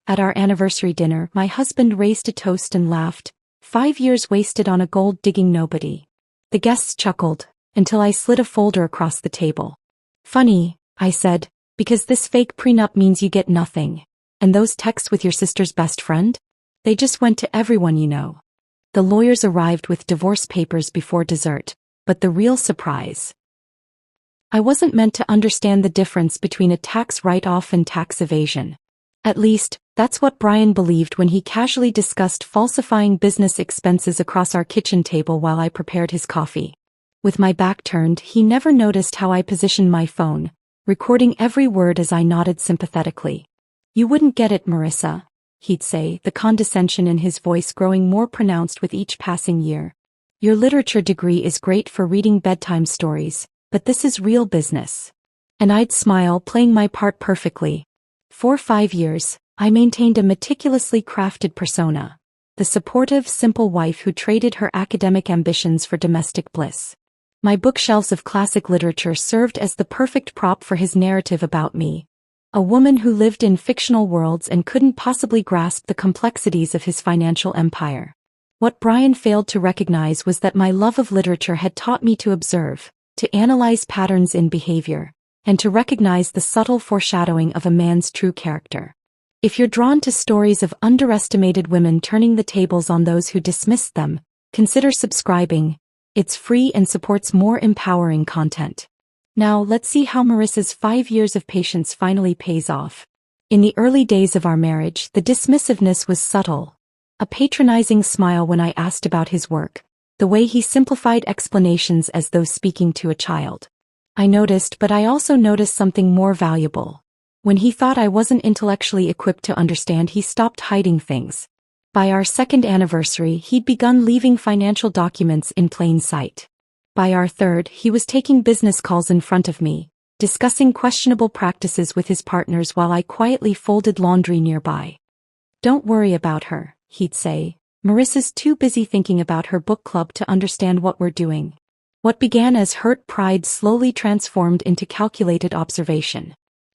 At our anniversary dinner, my husband raised a toast and laughed. 5 years wasted on a gold-digging nobody. The guests chuckled, until I slid a folder across the table. Funny, I said, because this fake prenup means you get nothing. And those texts with your sister's best friend? They just went to everyone you know. The lawyers arrived with divorce papers before dessert, but the real surprise. I wasn't meant to understand the difference between a tax write-off and tax evasion. At least, that's what Brian believed when he casually discussed falsifying business expenses across our kitchen table while I prepared his coffee. With my back turned, he never noticed how I positioned my phone, recording every word as I nodded sympathetically. You wouldn't get it, Marissa, he'd say, the condescension in his voice growing more pronounced with each passing year. Your literature degree is great for reading bedtime stories, but this is real business. And I'd smile, playing my part perfectly. For 5 years, I maintained a meticulously crafted persona. The supportive, simple wife who traded her academic ambitions for domestic bliss. My bookshelves of classic literature served as the perfect prop for his narrative about me. A woman who lived in fictional worlds and couldn't possibly grasp the complexities of his financial empire. What Brian failed to recognize was that my love of literature had taught me to observe, to analyze patterns in behavior, and to recognize the subtle foreshadowing of a man's true character. If you're drawn to stories of underestimated women turning the tables on those who dismissed them, consider subscribing. It's free and supports more empowering content. Now let's see how Marissa's 5 years of patience finally pays off. In the early days of our marriage, the dismissiveness was subtle. A patronizing smile when I asked about his work. The way he simplified explanations as though speaking to a child. I noticed, but I also noticed something more valuable. When he thought I wasn't intellectually equipped to understand, he stopped hiding things. By our second anniversary, he'd begun leaving financial documents in plain sight. By our third, he was taking business calls in front of me, discussing questionable practices with his partners while I quietly folded laundry nearby. Don't worry about her, he'd say. Marissa's too busy thinking about her book club to understand what we're doing. What began as hurt pride slowly transformed into calculated observation.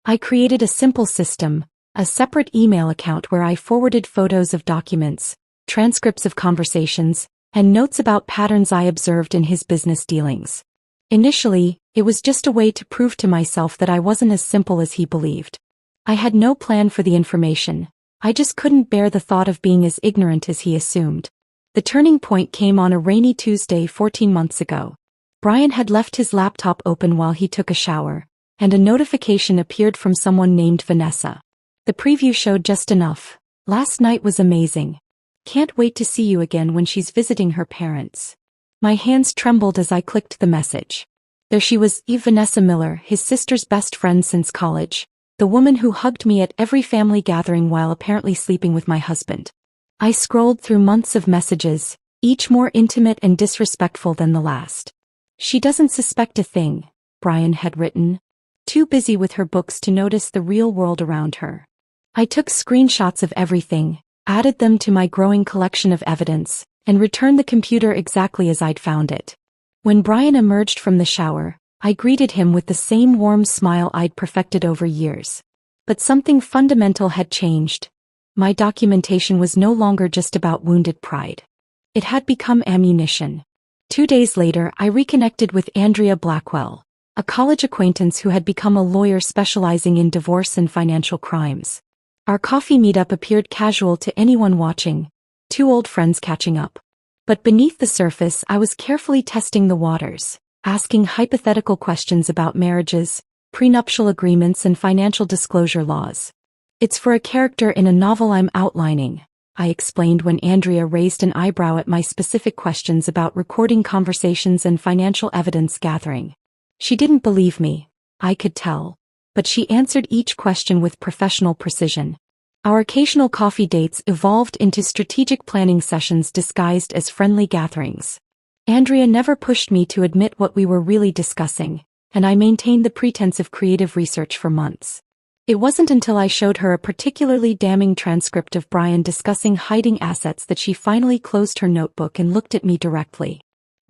I created a simple system, a separate email account where I forwarded photos of documents, transcripts of conversations, and notes about patterns I observed in his business dealings. Initially, it was just a way to prove to myself that I wasn't as simple as he believed. I had no plan for the information. I just couldn't bear the thought of being as ignorant as he assumed. The turning point came on a rainy Tuesday 14 months ago. Brian had left his laptop open while he took a shower, and a notification appeared from someone named Vanessa. The preview showed just enough. Last night was amazing. Can't wait to see you again when she's visiting her parents. My hands trembled as I clicked the message. There she was, Vanessa Miller, his sister's best friend since college. The woman who hugged me at every family gathering while apparently sleeping with my husband. I scrolled through months of messages, each more intimate and disrespectful than the last. She doesn't suspect a thing, Brian had written. Too busy with her books to notice the real world around her. I took screenshots of everything, added them to my growing collection of evidence, and returned the computer exactly as I'd found it. When Brian emerged from the shower, I greeted him with the same warm smile I'd perfected over years. But something fundamental had changed. My documentation was no longer just about wounded pride. It had become ammunition. 2 days later, I reconnected with Andrea Blackwell, a college acquaintance who had become a lawyer specializing in divorce and financial crimes. Our coffee meetup appeared casual to anyone watching, two old friends catching up. But beneath the surface, I was carefully testing the waters, asking hypothetical questions about marriages, prenuptial agreements, and financial disclosure laws. It's for a character in a novel I'm outlining, I explained when Andrea raised an eyebrow at my specific questions about recording conversations and financial evidence gathering. She didn't believe me, I could tell, but she answered each question with professional precision. Our occasional coffee dates evolved into strategic planning sessions disguised as friendly gatherings. Andrea never pushed me to admit what we were really discussing, and I maintained the pretense of creative research for months. It wasn't until I showed her a particularly damning transcript of Brian discussing hiding assets that she finally closed her notebook and looked at me directly.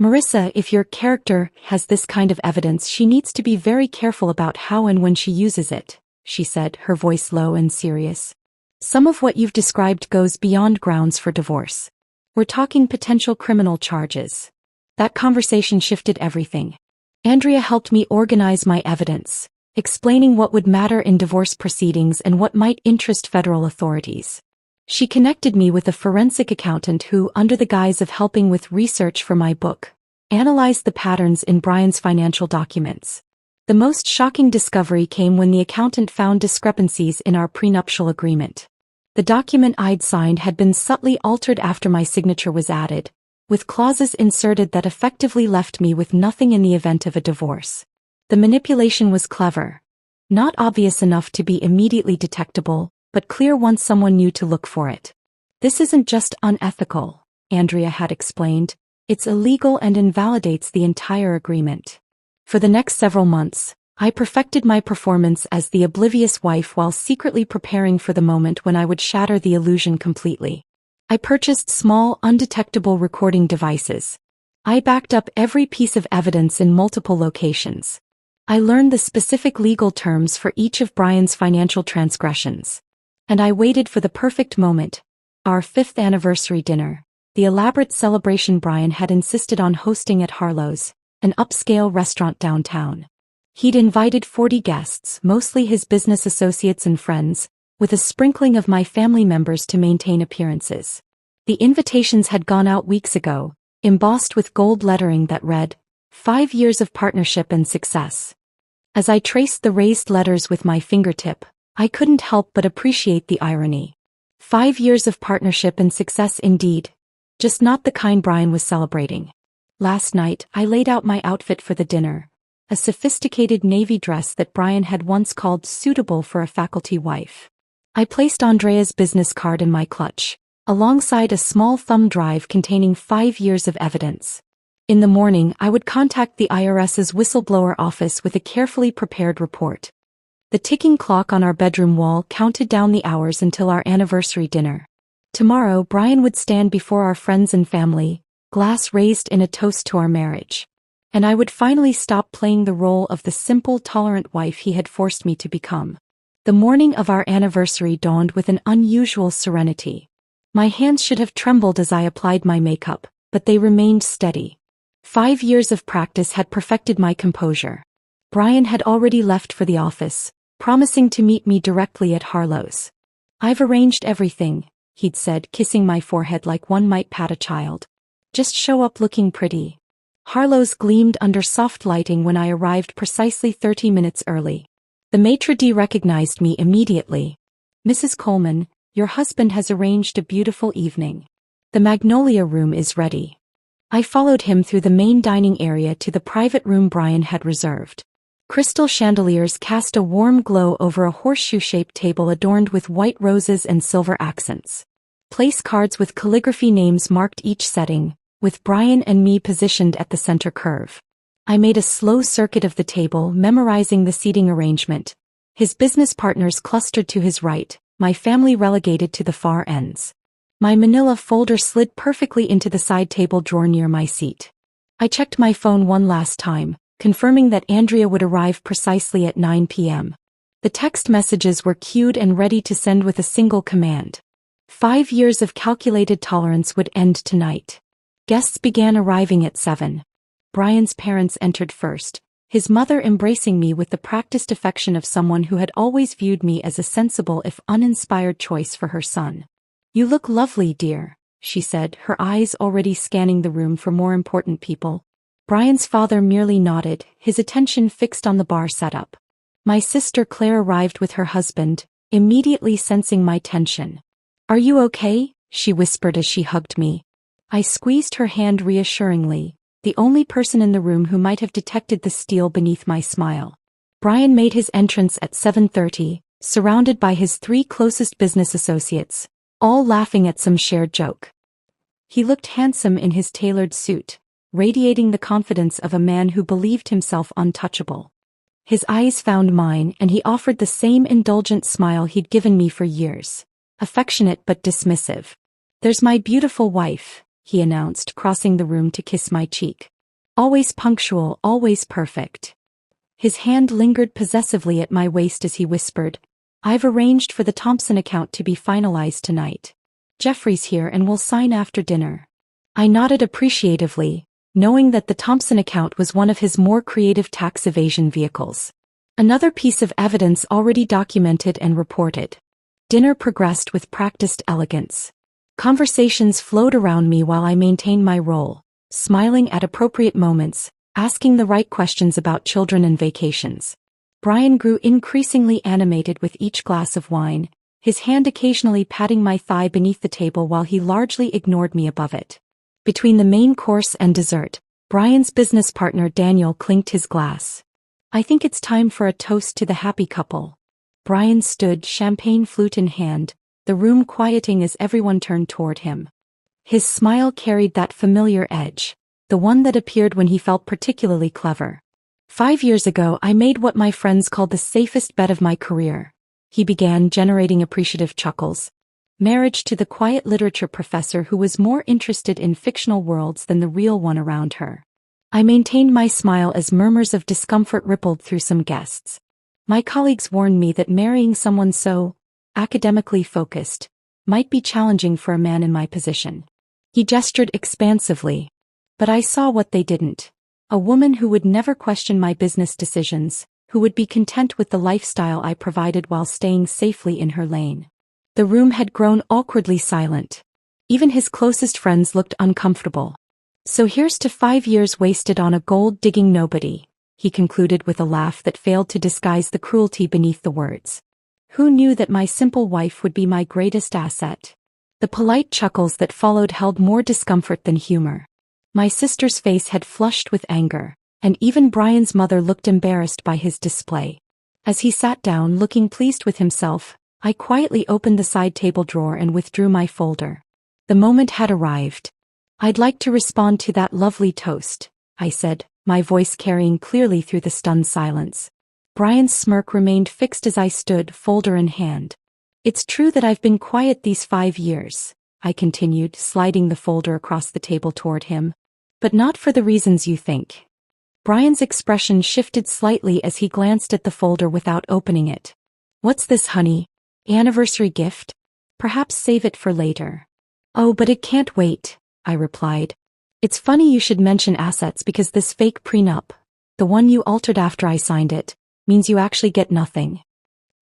Marissa, if your character has this kind of evidence, she needs to be very careful about how and when she uses it, she said, her voice low and serious. Some of what you've described goes beyond grounds for divorce. We're talking potential criminal charges. That conversation shifted everything. Andrea helped me organize my evidence, explaining what would matter in divorce proceedings and what might interest federal authorities. She connected me with a forensic accountant who, under the guise of helping with research for my book, analyzed the patterns in Brian's financial documents. The most shocking discovery came when the accountant found discrepancies in our prenuptial agreement. The document I'd signed had been subtly altered after my signature was added, with clauses inserted that effectively left me with nothing in the event of a divorce. The manipulation was clever. Not obvious enough to be immediately detectable, but clear once someone knew to look for it. This isn't just unethical, Andrea had explained, it's illegal and invalidates the entire agreement. For the next several months, I perfected my performance as the oblivious wife while secretly preparing for the moment when I would shatter the illusion completely. I purchased small, undetectable recording devices. I backed up every piece of evidence in multiple locations. I learned the specific legal terms for each of Brian's financial transgressions. And I waited for the perfect moment, our 5th anniversary dinner, the elaborate celebration Brian had insisted on hosting at Harlow's, an upscale restaurant downtown. He'd invited 40 guests, mostly his business associates and friends, with a sprinkling of my family members to maintain appearances. The invitations had gone out weeks ago, embossed with gold lettering that read, 5 years of partnership and success. As I traced the raised letters with my fingertip, I couldn't help but appreciate the irony. 5 years of partnership and success indeed, just not the kind Brian was celebrating. Last night, I laid out my outfit for the dinner, a sophisticated navy dress that Brian had once called suitable for a faculty wife. I placed Andrea's business card in my clutch, alongside a small thumb drive containing 5 years of evidence. In the morning, I would contact the IRS's whistleblower office with a carefully prepared report. The ticking clock on our bedroom wall counted down the hours until our anniversary dinner. Tomorrow, Brian would stand before our friends and family, glass raised in a toast to our marriage. And I would finally stop playing the role of the simple, tolerant wife he had forced me to become. The morning of our anniversary dawned with an unusual serenity. My hands should have trembled as I applied my makeup, but they remained steady. 5 years of practice had perfected my composure. Brian had already left for the office, promising to meet me directly at Harlow's. "I've arranged everything," he'd said, kissing my forehead like one might pat a child. "Just show up looking pretty." Harlow's gleamed under soft lighting when I arrived precisely 30 minutes early. The maitre d' recognized me immediately. "Mrs. Coleman, your husband has arranged a beautiful evening. The Magnolia Room is ready." I followed him through the main dining area to the private room Brian had reserved. Crystal chandeliers cast a warm glow over a horseshoe-shaped table adorned with white roses and silver accents. Place cards with calligraphy names marked each setting, with Brian and me positioned at the center curve. I made a slow circuit of the table, memorizing the seating arrangement. His business partners clustered to his right, my family relegated to the far ends. My manila folder slid perfectly into the side table drawer near my seat. I checked my phone one last time, confirming that Andrea would arrive precisely at 9 p.m. The text messages were queued and ready to send with a single command. 5 years of calculated tolerance would end tonight. Guests began arriving at 7. Brian's parents entered first, his mother embracing me with the practiced affection of someone who had always viewed me as a sensible if uninspired choice for her son. "You look lovely, dear," she said, her eyes already scanning the room for more important people. Brian's father merely nodded, his attention fixed on the bar setup. My sister Claire arrived with her husband, immediately sensing my tension. "Are you okay?" she whispered as she hugged me. I squeezed her hand reassuringly, the only person in the room who might have detected the steel beneath my smile. Brian made his entrance at 7:30, surrounded by his 3 closest business associates, all laughing at some shared joke. He looked handsome in his tailored suit, radiating the confidence of a man who believed himself untouchable. His eyes found mine and he offered the same indulgent smile he'd given me for years, affectionate but dismissive. "There's my beautiful wife," he announced, crossing the room to kiss my cheek. "Always punctual, always perfect." His hand lingered possessively at my waist as he whispered, I've arranged for the Thompson account to be finalized tonight. Jeffrey's here and will sign after dinner. I nodded appreciatively, knowing that the Thompson account was one of his more creative tax evasion vehicles. Another piece of evidence already documented and reported. Dinner progressed with practiced elegance. Conversations flowed around me while I maintained my role, smiling at appropriate moments, asking the right questions about children and vacations. Brian grew increasingly animated with each glass of wine, his hand occasionally patting my thigh beneath the table while he largely ignored me above it. Between the main course and dessert, Brian's business partner Daniel clinked his glass. I think it's time for a toast to the happy couple. Brian stood, champagne flute in hand, the room quieting as everyone turned toward him. His smile carried that familiar edge, the one that appeared when he felt particularly clever. 5 years ago I made what my friends called the safest bet of my career. He began, generating appreciative chuckles. Marriage to the quiet literature professor who was more interested in fictional worlds than the real one around her. I maintained my smile as murmurs of discomfort rippled through some guests. My colleagues warned me that marrying someone so academically focused might be challenging for a man in my position. He gestured expansively. But I saw what they didn't. A woman who would never question my business decisions, who would be content with the lifestyle I provided while staying safely in her lane. The room had grown awkwardly silent. Even his closest friends looked uncomfortable. So here's to 5 years wasted on a gold-digging nobody, he concluded with a laugh that failed to disguise the cruelty beneath the words. Who knew that my simple wife would be my greatest asset? The polite chuckles that followed held more discomfort than humor. My sister's face had flushed with anger, and even Brian's mother looked embarrassed by his display. As he sat down looking pleased with himself, I quietly opened the side table drawer and withdrew my folder. The moment had arrived. I'd like to respond to that lovely toast, I said, my voice carrying clearly through the stunned silence. Brian's smirk remained fixed as I stood, folder in hand. It's true that I've been quiet these 5 years, I continued, sliding the folder across the table toward him. But not for the reasons you think. Brian's expression shifted slightly as he glanced at the folder without opening it. What's this, honey? Anniversary gift? Perhaps save it for later. Oh, but it can't wait, I replied. It's funny you should mention assets because this fake prenup, the one you altered after I signed it, means you actually get nothing.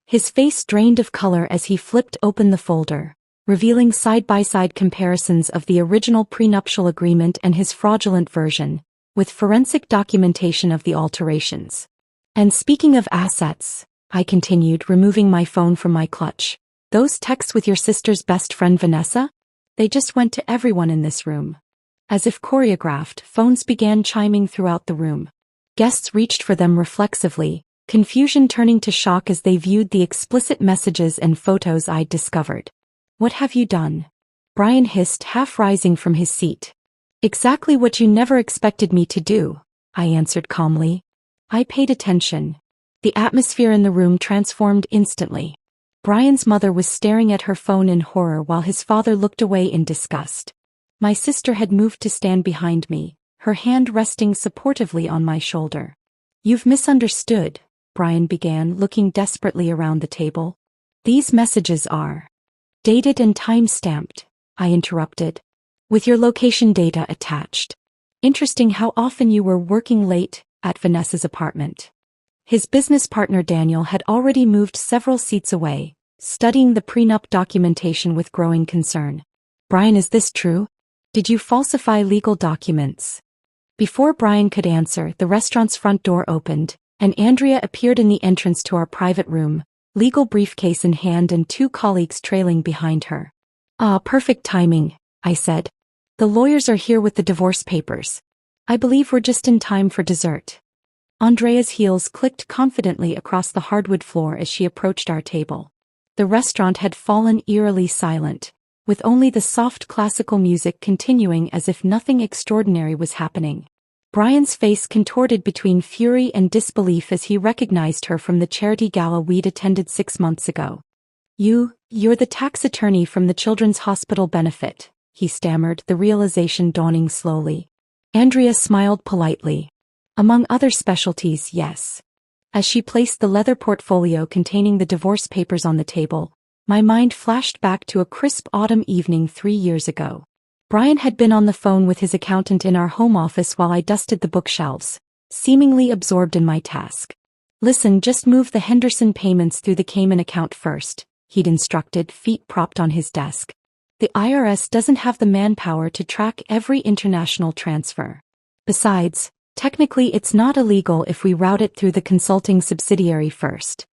His face drained of color as he flipped open the folder, revealing side-by-side comparisons of the original prenuptial agreement and his fraudulent version, with forensic documentation of the alterations. And speaking of assets, I continued, removing my phone from my clutch. Those texts with your sister's best friend Vanessa? They just went to everyone in this room. As if choreographed, phones began chiming throughout the room. Guests reached for them reflexively, confusion turning to shock as they viewed the explicit messages and photos I'd discovered. What have you done? Brian hissed, half rising from his seat. Exactly what you never expected me to do, I answered calmly. I paid attention. The atmosphere in the room transformed instantly. Brian's mother was staring at her phone in horror while his father looked away in disgust. My sister had moved to stand behind me, her hand resting supportively on my shoulder. You've misunderstood, Brian began, looking desperately around the table. These messages are dated and time-stamped, I interrupted, with your location data attached. Interesting how often you were working late at Vanessa's apartment. His business partner Daniel had already moved several seats away, studying the prenup documentation with growing concern. Brian, is this true? Did you falsify legal documents? Before Brian could answer, the restaurant's front door opened, and Andrea appeared in the entrance to our private room, legal briefcase in hand and 2 colleagues trailing behind her. Ah, perfect timing, I said. The lawyers are here with the divorce papers. I believe we're just in time for dessert. Andrea's heels clicked confidently across the hardwood floor as she approached our table. The restaurant had fallen eerily silent, with only the soft classical music continuing as if nothing extraordinary was happening. Brian's face contorted between fury and disbelief as he recognized her from the charity gala we'd attended 6 months ago. You're the tax attorney from the Children's Hospital benefit, he stammered, the realization dawning slowly. Andrea smiled politely. Among other specialties, yes. As she placed the leather portfolio containing the divorce papers on the table, my mind flashed back to a crisp autumn evening 3 years ago. Brian had been on the phone with his accountant in our home office while I dusted the bookshelves, seemingly absorbed in my task. "Listen, just move the Henderson payments through the Cayman account first," he'd instructed, feet propped on his desk. "The IRS doesn't have the manpower to track every international transfer. Besides, technically it's not illegal if we route it through the consulting subsidiary first."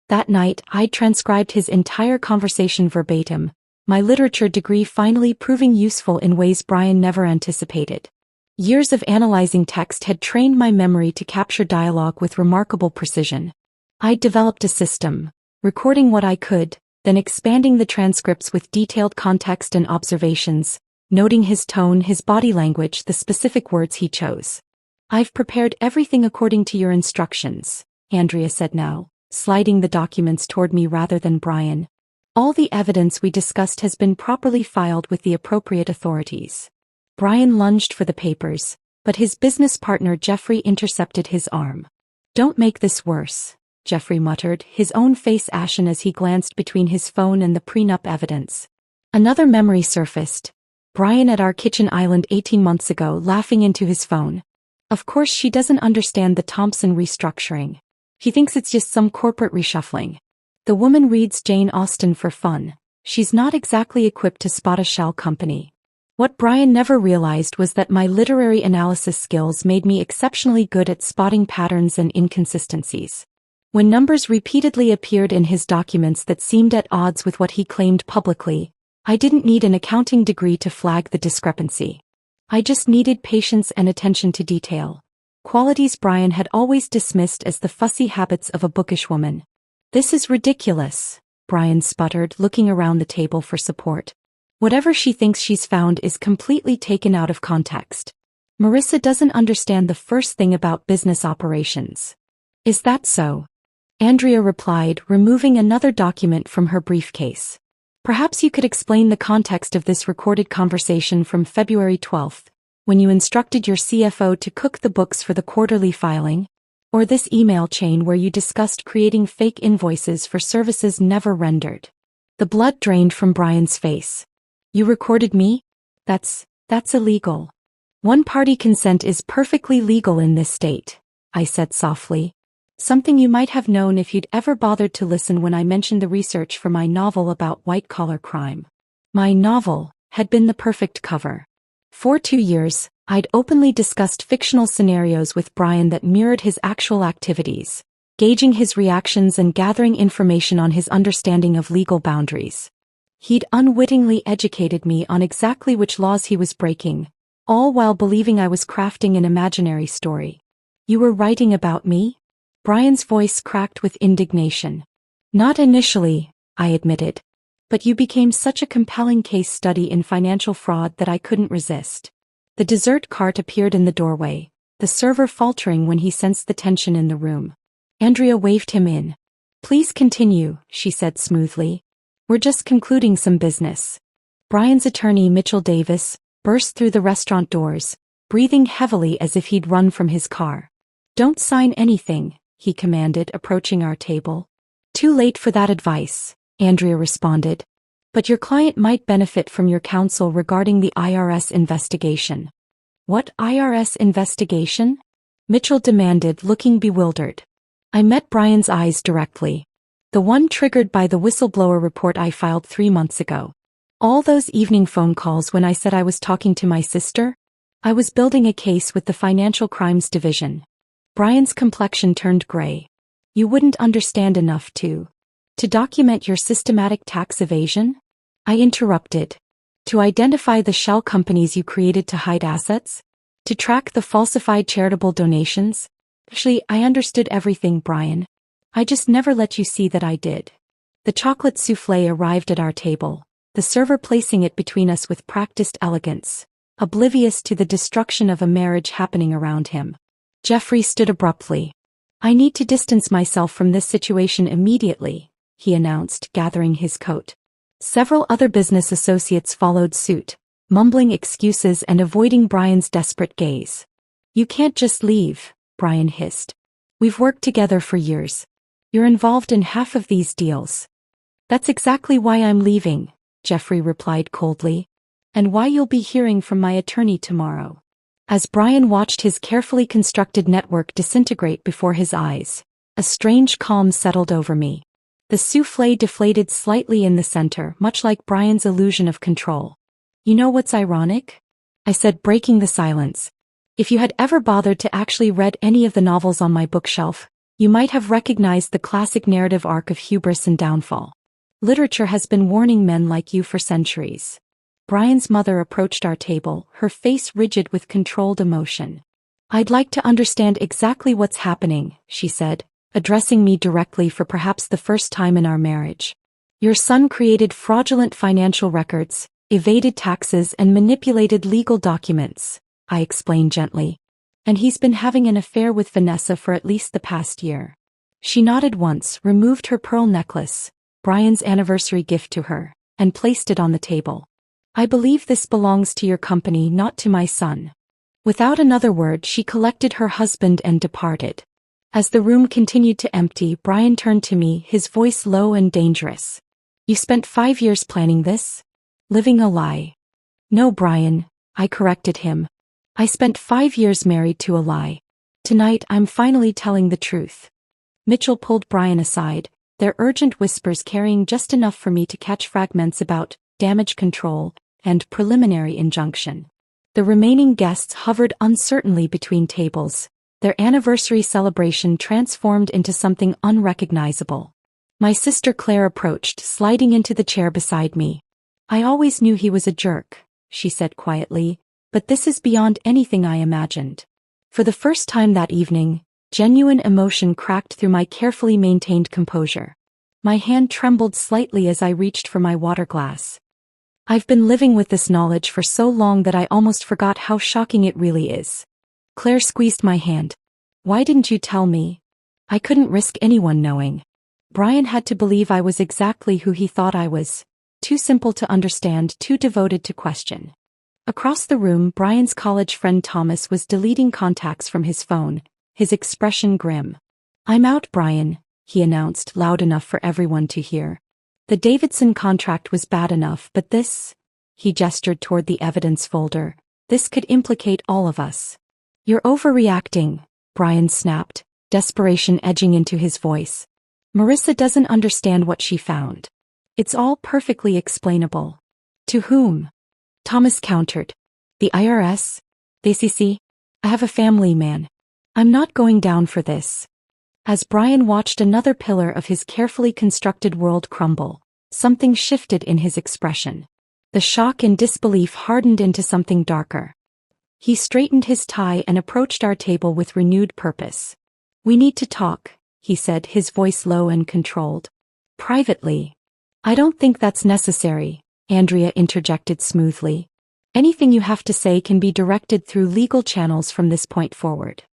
That night, I'd transcribed his entire conversation verbatim, my literature degree finally proving useful in ways Brian never anticipated. Years of analyzing text had trained my memory to capture dialogue with remarkable precision. I'd developed a system, recording what I could, then expanding the transcripts with detailed context and observations, noting his tone, his body language, the specific words he chose. "I've prepared everything according to your instructions," Andrea said now, sliding the documents toward me rather than Brian. "All the evidence we discussed has been properly filed with the appropriate authorities." Brian lunged for the papers, but his business partner Jeffrey intercepted his arm. "Don't make this worse," Jeffrey muttered, his own face ashen as he glanced between his phone and the prenup evidence. Another memory surfaced. Brian at our kitchen island 18 months ago, laughing into his phone. "Of course she doesn't understand the Thompson restructuring. She thinks it's just some corporate reshuffling. The woman reads Jane Austen for fun. She's not exactly equipped to spot a shell company." What Brian never realized was that my literary analysis skills made me exceptionally good at spotting patterns and inconsistencies. When numbers repeatedly appeared in his documents that seemed at odds with what he claimed publicly, I didn't need an accounting degree to flag the discrepancy. I just needed patience and attention to detail, qualities Brian had always dismissed as the fussy habits of a bookish woman. "This is ridiculous," Brian sputtered, looking around the table for support. "Whatever she thinks she's found is completely taken out of context. Marissa doesn't understand the first thing about business operations." "Is that so?" Andrea replied, removing another document from her briefcase. "Perhaps you could explain the context of this recorded conversation from February 12th, when you instructed your CFO to cook the books for the quarterly filing, or this email chain where you discussed creating fake invoices for services never rendered." The blood drained from Brian's face. "You recorded me? That's illegal." "One-party consent is perfectly legal in this state," I said softly. "Something you might have known if you'd ever bothered to listen when I mentioned the research for my novel about white-collar crime." My novel had been the perfect cover. For 2 years, I'd openly discussed fictional scenarios with Brian that mirrored his actual activities, gauging his reactions and gathering information on his understanding of legal boundaries. He'd unwittingly educated me on exactly which laws he was breaking, all while believing I was crafting an imaginary story. "You were writing about me?" Brian's voice cracked with indignation. "Not initially," I admitted. "But you became such a compelling case study in financial fraud that I couldn't resist." The dessert cart appeared in the doorway, the server faltering when he sensed the tension in the room. Andrea waved him in. "Please continue," she said smoothly. "We're just concluding some business." Brian's attorney, Mitchell Davis, burst through the restaurant doors, breathing heavily as if he'd run from his car. "Don't sign anything," he commanded, approaching our table. "Too late for that advice," Andrea responded. "But your client might benefit from your counsel regarding the IRS investigation." "What IRS investigation?" Mitchell demanded, looking bewildered. I met Brian's eyes directly. "The one triggered by the whistleblower report I filed 3 months ago. All those evening phone calls when I said I was talking to my sister? I was building a case with the Financial Crimes Division." Brian's complexion turned gray. "You wouldn't understand enough to document your systematic tax evasion?" I interrupted. "To identify the shell companies you created to hide assets? To track the falsified charitable donations?" "Actually, I understood everything, Brian. I just never let you see that I did." The chocolate soufflé arrived at our table, the server placing it between us with practiced elegance, oblivious to the destruction of a marriage happening around him. Jeffrey stood abruptly. "I need to distance myself from this situation immediately," he announced, gathering his coat. Several other business associates followed suit, mumbling excuses and avoiding Brian's desperate gaze. "You can't just leave," Brian hissed. We've worked together for years. You're involved in half of these deals. That's exactly why I'm leaving, Jeffrey replied coldly. And why you'll be hearing from my attorney tomorrow. As Brian watched his carefully constructed network disintegrate before his eyes, a strange calm settled over me. The souffle deflated slightly in the center, much like Brian's illusion of control. You know what's ironic? I said, breaking the silence. If you had ever bothered to actually read any of the novels on my bookshelf, you might have recognized the classic narrative arc of hubris and downfall. Literature has been warning men like you for centuries. Brian's mother approached our table, her face rigid with controlled emotion. I'd like to understand exactly what's happening, she said, addressing me directly for perhaps the first time in our marriage. Your son created fraudulent financial records, evaded taxes and manipulated legal documents, I explained gently. And he's been having an affair with Vanessa for at least the past year. She nodded once, removed her pearl necklace, Brian's anniversary gift to her, and placed it on the table. I believe this belongs to your company, not to my son. Without another word, she collected her husband and departed. As the room continued to empty, Brian turned to me, his voice low and dangerous. You spent 5 years planning this? Living a lie. No, Brian, I corrected him. I spent 5 years married to a lie. Tonight I'm finally telling the truth. Mitchell pulled Brian aside, their urgent whispers carrying just enough for me to catch fragments about damage control and preliminary injunction. The remaining guests hovered uncertainly between tables, their anniversary celebration transformed into something unrecognizable. My sister Claire approached, sliding into the chair beside me. I always knew he was a jerk, she said quietly, but this is beyond anything I imagined. For the first time that evening, genuine emotion cracked through my carefully maintained composure. My hand trembled slightly as I reached for my water glass. I've been living with this knowledge for so long that I almost forgot how shocking it really is. Claire squeezed my hand. Why didn't you tell me? I couldn't risk anyone knowing. Brian had to believe I was exactly who he thought I was. Too simple to understand, too devoted to question. Across the room, Brian's college friend Thomas was deleting contacts from his phone, his expression grim. I'm out, Brian, he announced, loud enough for everyone to hear. The Davidson contract was bad enough, but this, he gestured toward the evidence folder, this could implicate all of us. You're overreacting, Brian snapped, desperation edging into his voice. Marissa doesn't understand what she found. It's all perfectly explainable. To whom? Thomas countered. The IRS? The SEC? I have a family, man. I'm not going down for this. As Brian watched another pillar of his carefully constructed world crumble, something shifted in his expression. The shock and disbelief hardened into something darker. He straightened his tie and approached our table with renewed purpose. We need to talk, he said, his voice low and controlled. Privately. I don't think that's necessary, Andrea interjected smoothly. Anything you have to say can be directed through legal channels from this point forward.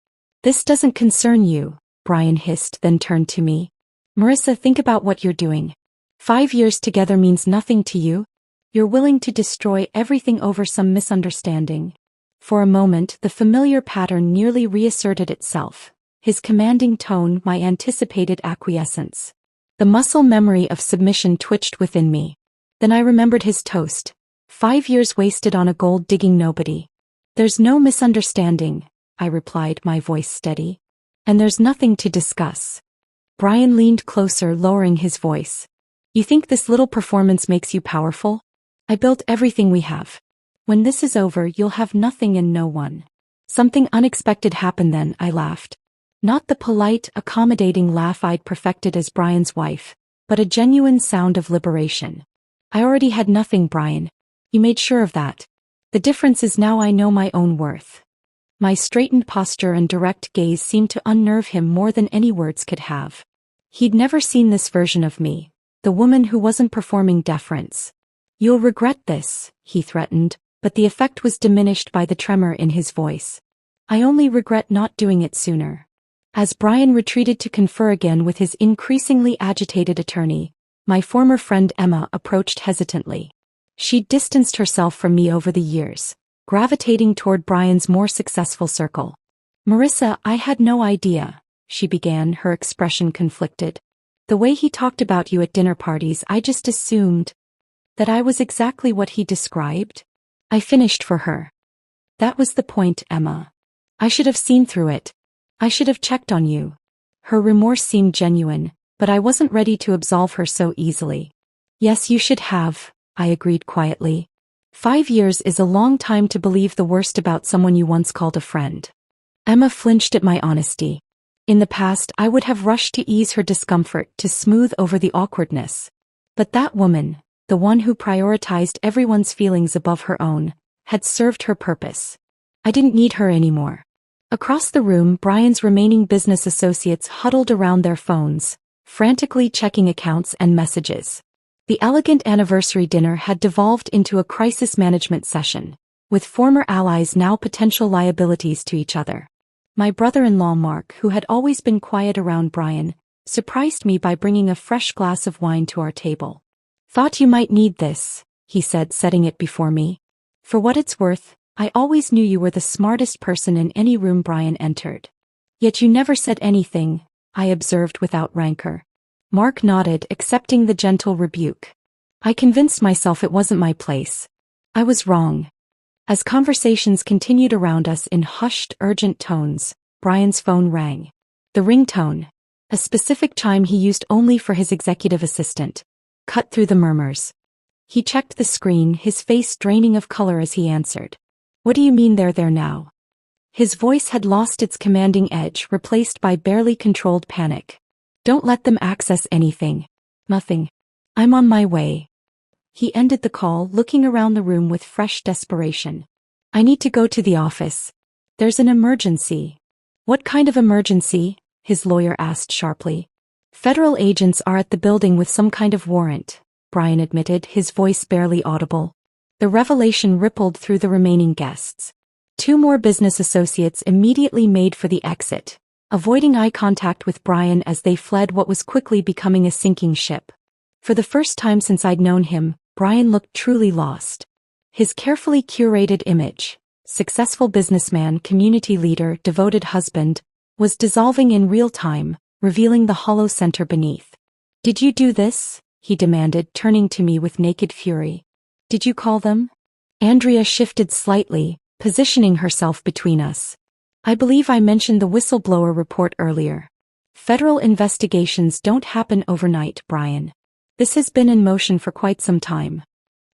This doesn't concern you, Brian hissed, then turned to me. Marissa, think about what you're doing. 5 years together means nothing to you? You're willing to destroy everything over some misunderstanding. For a moment, the familiar pattern nearly reasserted itself. His commanding tone, my anticipated acquiescence. The muscle memory of submission twitched within me. Then I remembered his toast. 5 years wasted on a gold-digging nobody. There's no misunderstanding, I replied, my voice steady. And there's nothing to discuss. Brian leaned closer, lowering his voice. You think this little performance makes you powerful? I built everything we have. When this is over, you'll have nothing and no one. Something unexpected happened then, I laughed. Not the polite, accommodating laugh I'd perfected as Brian's wife, but a genuine sound of liberation. I already had nothing, Brian. You made sure of that. The difference is now I know my own worth. My straightened posture and direct gaze seemed to unnerve him more than any words could have. He'd never seen this version of me, the woman who wasn't performing deference. You'll regret this, he threatened, but the effect was diminished by the tremor in his voice. I only regret not doing it sooner. As Brian retreated to confer again with his increasingly agitated attorney, my former friend Emma approached hesitantly. She'd distanced herself from me over the years, gravitating toward Brian's more successful circle. Marissa, I had no idea, she began, her expression conflicted. The way he talked about you at dinner parties, I just assumed that I was exactly what he described. I finished for her. That was the point, Emma. I should have seen through it. I should have checked on you. Her remorse seemed genuine, but I wasn't ready to absolve her so easily. Yes, you should have, I agreed quietly. 5 years is a long time to believe the worst about someone you once called a friend. Emma flinched at my honesty. In the past, I would have rushed to ease her discomfort, to smooth over the awkwardness. But that woman, the one who prioritized everyone's feelings above her own, had served her purpose. I didn't need her anymore. Across the room, Brian's remaining business associates huddled around their phones, frantically checking accounts and messages. The elegant anniversary dinner had devolved into a crisis management session, with former allies now potential liabilities to each other. My brother-in-law Mark, who had always been quiet around Brian, surprised me by bringing a fresh glass of wine to our table. Thought you might need this, he said, setting it before me. For what it's worth, I always knew you were the smartest person in any room Brian entered. Yet you never said anything, I observed without rancor. Mark nodded, accepting the gentle rebuke. I convinced myself it wasn't my place. I was wrong. As conversations continued around us in hushed, urgent tones, Brian's phone rang. The ringtone, a specific chime he used only for his executive assistant, cut through the murmurs. He checked the screen, his face draining of color as he answered. What do you mean they're there now? His voice had lost its commanding edge, replaced by barely controlled panic. Don't let them access anything. Nothing. I'm on my way. He ended the call, looking around the room with fresh desperation. I need to go to the office. There's an emergency. What kind of emergency? His lawyer asked sharply. Federal agents are at the building with some kind of warrant, Brian admitted, his voice barely audible. The revelation rippled through the remaining guests. 2 more business associates immediately made for the exit, avoiding eye contact with Brian as they fled what was quickly becoming a sinking ship. For the first time since I'd known him, Brian looked truly lost. His carefully curated image, successful businessman, community leader, devoted husband, was dissolving in real time, revealing the hollow center beneath. Did you do this? He demanded, turning to me with naked fury. Did you call them? Andrea shifted slightly, positioning herself between us. I believe I mentioned the whistleblower report earlier. Federal investigations don't happen overnight, Brian. This has been in motion for quite some time.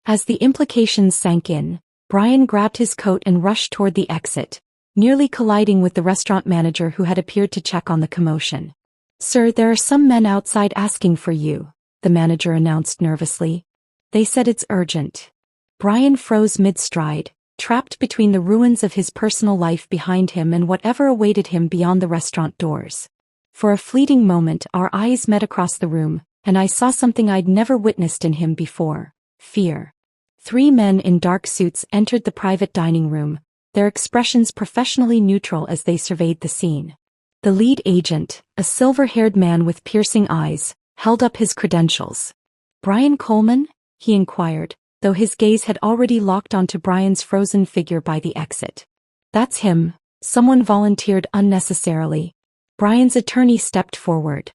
As the implications sank in, Brian grabbed his coat and rushed toward the exit, nearly colliding with the restaurant manager who had appeared to check on the commotion. Sir, there are some men outside asking for you, the manager announced nervously. They said it's urgent. Brian froze mid-stride, trapped between the ruins of his personal life behind him and whatever awaited him beyond the restaurant doors. For a fleeting moment, our eyes met across the room, and I saw something I'd never witnessed in him before: fear. 3 men in dark suits entered the private dining room, their expressions professionally neutral as they surveyed the scene. The lead agent, a silver-haired man with piercing eyes, held up his credentials. Brian Coleman? He inquired, though his gaze had already locked onto Brian's frozen figure by the exit. That's him, someone volunteered unnecessarily. Brian's attorney stepped forward.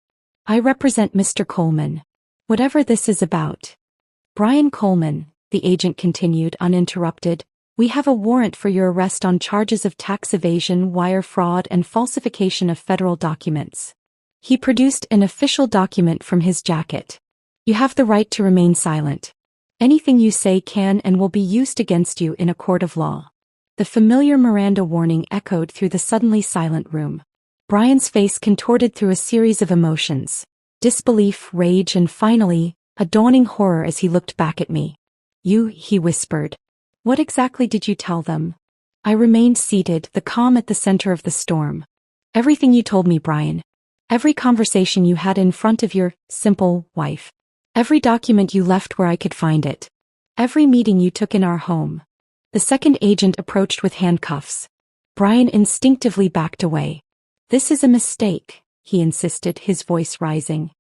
I represent Mr. Coleman. Whatever this is about. Brian Coleman, the agent continued uninterrupted, we have a warrant for your arrest on charges of tax evasion, wire fraud, and falsification of federal documents. He produced an official document from his jacket. You have the right to remain silent. Anything you say can and will be used against you in a court of law. The familiar Miranda warning echoed through the suddenly silent room. Brian's face contorted through a series of emotions: disbelief, rage, and finally, a dawning horror as he looked back at me. You, he whispered. What exactly did you tell them? I remained seated, the calm at the center of the storm. Everything you told me, Brian. Every conversation you had in front of your simple wife. Every document you left where I could find it. Every meeting you took in our home. The second agent approached with handcuffs. Brian instinctively backed away. This is a mistake, he insisted, his voice rising.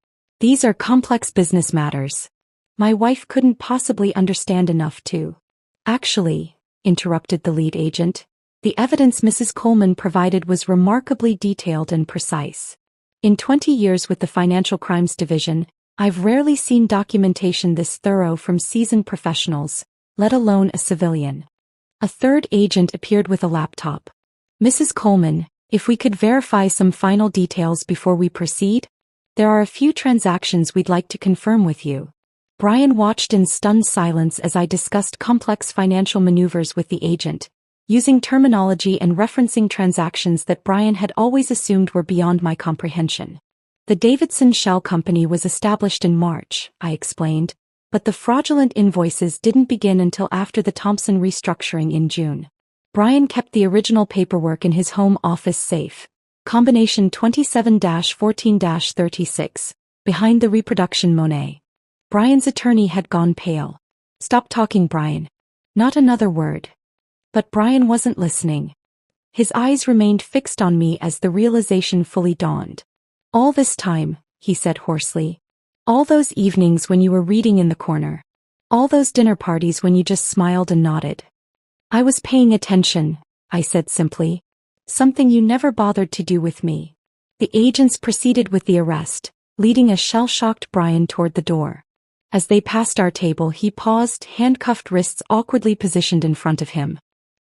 These are complex business matters. My wife couldn't possibly understand enough to. Actually, interrupted the lead agent, the evidence Mrs. Coleman provided was remarkably detailed and precise. In 20 years with the Financial Crimes Division, I've rarely seen documentation this thorough from seasoned professionals, let alone a civilian. A third agent appeared with a laptop. Mrs. Coleman, if we could verify some final details before we proceed? There are a few transactions we'd like to confirm with you. Brian watched in stunned silence as I discussed complex financial maneuvers with the agent, using terminology and referencing transactions that Brian had always assumed were beyond my comprehension. The Davidson Shell Company was established in March, I explained, but the fraudulent invoices didn't begin until after the Thompson restructuring in June. Brian kept the original paperwork in his home office safe, combination 27-14-36, behind the reproduction Monet. Brian's attorney had gone pale. "Stop talking, Brian." Not another word. But Brian wasn't listening. His eyes remained fixed on me as the realization fully dawned. "All this time," he said hoarsely. "All those evenings when you were reading in the corner. All those dinner parties when you just smiled and nodded." "I was paying attention," I said simply. "Something you never bothered to do with me." The agents proceeded with the arrest, leading a shell-shocked Brian toward the door. As they passed our table, he paused, handcuffed wrists awkwardly positioned in front of him.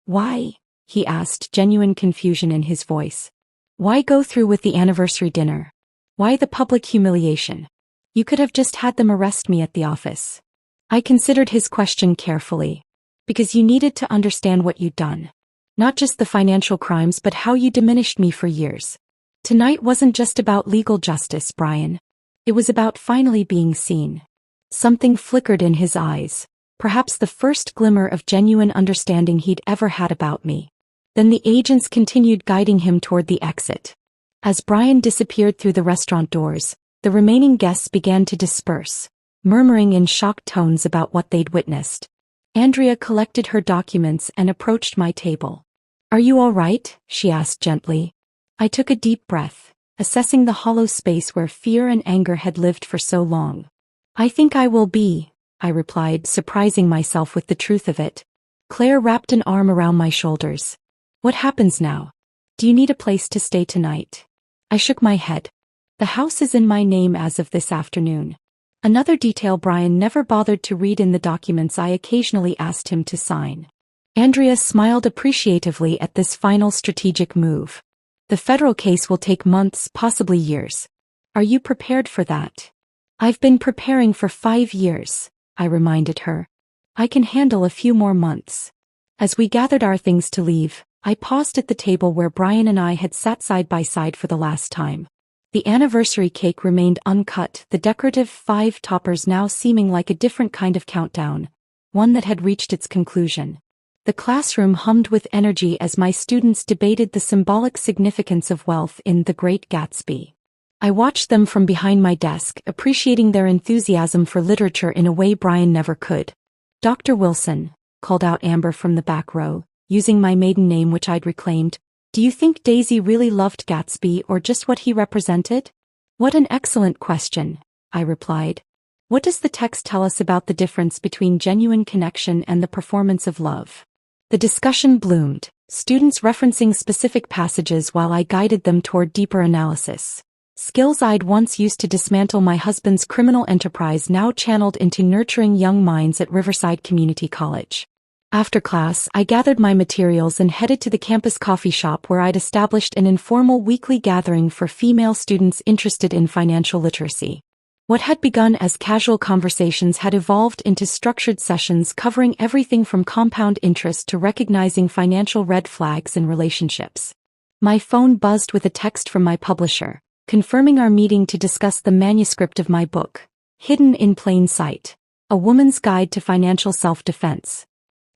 "Why?" he asked, genuine confusion in his voice. "Why go through with the anniversary dinner? Why the public humiliation? You could have just had them arrest me at the office." I considered his question carefully. "Because you needed to understand what you'd done. Not just the financial crimes but how you diminished me for years. Tonight wasn't just about legal justice, Brian. It was about finally being seen." Something flickered in his eyes, perhaps the first glimmer of genuine understanding he'd ever had about me. Then the agents continued guiding him toward the exit. As Brian disappeared through the restaurant doors, the remaining guests began to disperse, murmuring in shocked tones about what they'd witnessed. Andrea collected her documents and approached my table. "Are you all right?" she asked gently. I took a deep breath, assessing the hollow space where fear and anger had lived for so long. "I think I will be," I replied, surprising myself with the truth of it. Claire wrapped an arm around my shoulders. "What happens now? Do you need a place to stay tonight?" I shook my head. "The house is in my name as of this afternoon." Another detail Brian never bothered to read in the documents I occasionally asked him to sign. Andrea smiled appreciatively at this final strategic move. "The federal case will take months, possibly years. Are you prepared for that?" "I've been preparing for 5 years, I reminded her. "I can handle a few more months." As we gathered our things to leave, I paused at the table where Brian and I had sat side by side for the last time. The anniversary cake remained uncut, the decorative 5 toppers now seeming like a different kind of countdown, one that had reached its conclusion. The classroom hummed with energy as my students debated the symbolic significance of wealth in The Great Gatsby. I watched them from behind my desk, appreciating their enthusiasm for literature in a way Brian never could. "Dr. Wilson," called out Amber from the back row, using my maiden name which I'd reclaimed, "do you think Daisy really loved Gatsby or just what he represented?" "What an excellent question," I replied. "What does the text tell us about the difference between genuine connection and the performance of love?" The discussion bloomed, students referencing specific passages while I guided them toward deeper analysis. Skills I'd once used to dismantle my husband's criminal enterprise now channeled into nurturing young minds at Riverside Community College. After class, I gathered my materials and headed to the campus coffee shop where I'd established an informal weekly gathering for female students interested in financial literacy. What had begun as casual conversations had evolved into structured sessions covering everything from compound interest to recognizing financial red flags in relationships. My phone buzzed with a text from my publisher, confirming our meeting to discuss the manuscript of my book, Hidden in Plain Sight: A Woman's Guide to Financial Self-Defense.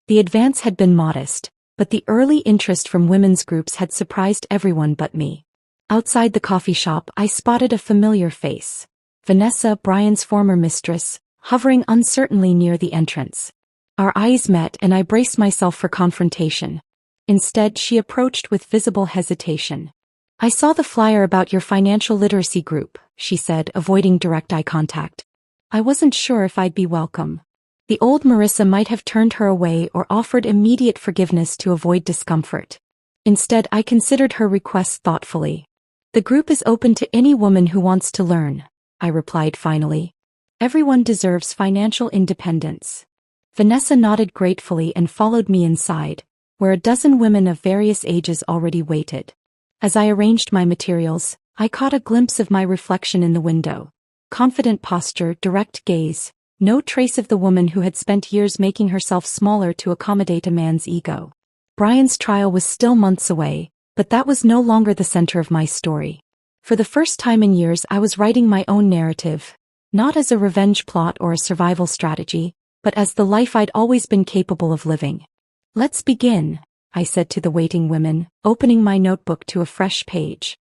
The advance had been modest, but the early interest from women's groups had surprised everyone but me. Outside the coffee shop, I spotted a familiar face. Vanessa, Brian's former mistress, hovering uncertainly near the entrance. Our eyes met and I braced myself for confrontation. Instead, she approached with visible hesitation. "I saw the flyer about your financial literacy group," she said, avoiding direct eye contact. "I wasn't sure if I'd be welcome." The old Marissa might have turned her away or offered immediate forgiveness to avoid discomfort. Instead, I considered her request thoughtfully. The group is open to any woman who wants to learn, I replied finally. Everyone deserves financial independence. Vanessa nodded gratefully and followed me inside, where a dozen women of various ages already waited. As I arranged my materials, I caught a glimpse of my reflection in the window. Confident posture, direct gaze, no trace of the woman who had spent years making herself smaller to accommodate a man's ego. Brian's trial was still months away, but that was no longer the center of my story. For the first time in years, I was writing my own narrative, not as a revenge plot or a survival strategy, but as the life I'd always been capable of living. Let's begin, I said to the waiting women, opening my notebook to a fresh page.